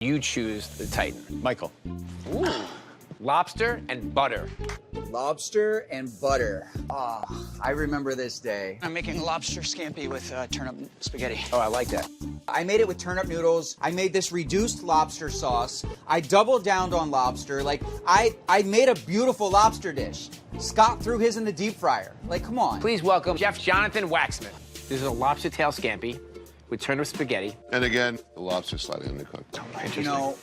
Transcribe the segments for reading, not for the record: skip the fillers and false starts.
You choose the Titan. Michael. Ooh. Lobster and butter. Lobster and butter. Ah, I remember this day. I'm making lobster scampi with turnip spaghetti. Oh, I like that. I made it with turnip noodles. I made this reduced lobster sauce. I doubled down on lobster. Like, I made a beautiful lobster dish. Scott threw his in the deep fryer. Like, come on. Please welcome Chef Jonathan Waxman. This is a lobster tail scampi with turnip spaghetti. And again, the lobster's slightly undercooked. You know,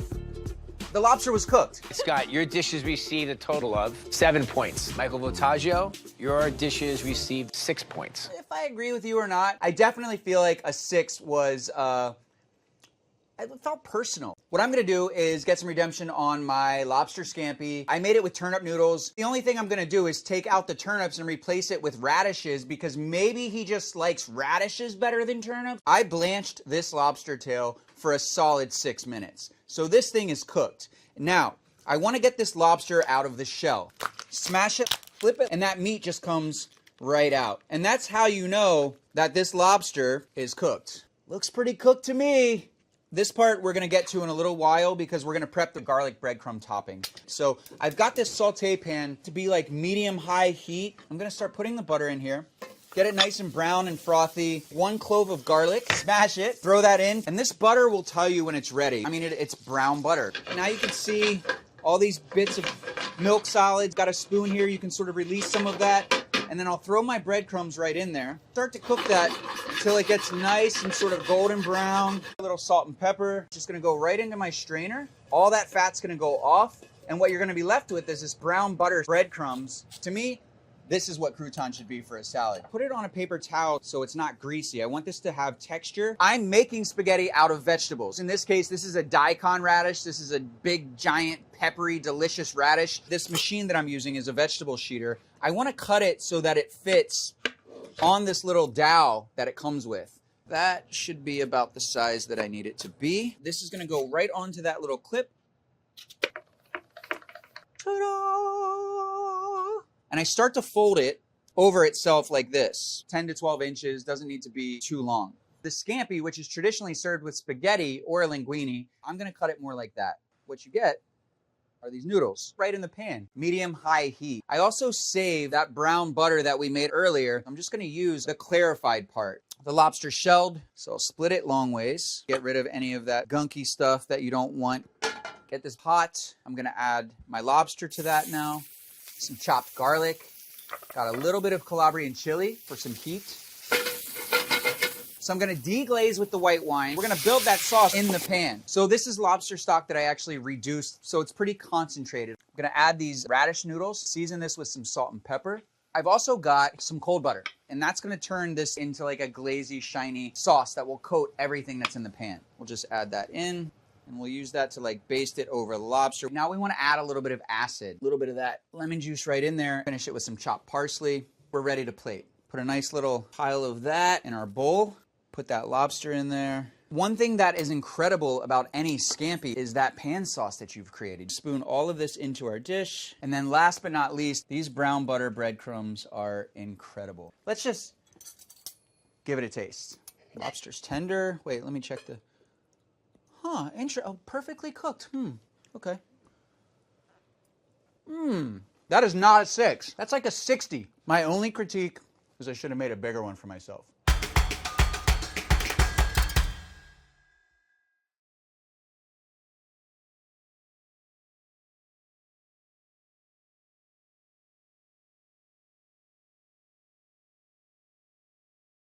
the lobster was cooked. Scott, your dishes received a total of 7 points. Michael Voltaggio, your dishes received 6 points. If I agree with you or not, I definitely feel like a 6 was, it felt personal. What I'm gonna do is get some redemption on my lobster scampi. I made it with turnip noodles. The only thing I'm gonna do is take out the turnips and replace it with radishes because maybe he just likes radishes better than turnips. I blanched this lobster tail for a solid 6 minutes. So this thing is cooked. Now, I wanna get this lobster out of the shell. Smash it, flip it, and that meat just comes right out. And that's how you know that this lobster is cooked. Looks pretty cooked to me. This part we're gonna get to in a little while because we're gonna prep the garlic breadcrumb topping. So I've got this saute pan to be like medium-high heat. I'm gonna start putting the butter in here. Get it nice and brown and frothy. 1 clove of garlic, smash it, throw that in. And this butter will tell you when it's ready. I mean, it's brown butter. Now you can see all these bits of milk solids. Got a spoon here, you can sort of release some of that. And then I'll throw my breadcrumbs right in there. Start to cook that until it gets nice and sort of golden brown. A little salt and pepper. Just gonna go right into my strainer. All that fat's gonna go off. And what you're gonna be left with is this brown butter breadcrumbs. To me, this is what crouton should be for a salad. Put it on a paper towel so it's not greasy. I want this to have texture. I'm making spaghetti out of vegetables. In this case, this is a Daikon radish. This is a big, giant, peppery, delicious radish. This machine that I'm using is a vegetable sheeter. I want to cut it so that it fits on this little dowel that it comes with. That should be about the size that I need it to be. This is gonna go right onto that little clip. Ta-da! And I start to fold it over itself like this. 10 to 12 inches, doesn't need to be too long. The scampi, which is traditionally served with spaghetti or a linguine, I'm gonna cut it more like that. What you get are these noodles right in the pan, medium-high heat. I also saved that brown butter that we made earlier. I'm just gonna use the clarified part. The lobster shelled, so I'll split it long ways. Get rid of any of that gunky stuff that you don't want. Get this hot. I'm gonna add my lobster to that now. Some chopped garlic. Got a little bit of Calabrian chili for some heat. So I'm gonna deglaze with the white wine. We're gonna build that sauce in the pan. So this is lobster stock that I actually reduced, so it's pretty concentrated. I'm gonna add these radish noodles, season this with some salt and pepper. I've also got some cold butter, and that's gonna turn this into like a glazy, shiny sauce that will coat everything that's in the pan. We'll just add that in, and we'll use that to like baste it over the lobster. Now we wanna add a little bit of acid, a little bit of that lemon juice right in there. Finish it with some chopped parsley. We're ready to plate. Put a nice little pile of that in our bowl. Put that lobster in there. One thing that is incredible about any scampi is that pan sauce that you've created. Spoon all of this into our dish. And then last but not least, these brown butter breadcrumbs are incredible. Let's just give it a taste. Lobster's tender. Wait, let me check the... Oh, perfectly cooked. Okay. That is not a 6. That's like a 60. My only critique is I should have made a bigger one for myself.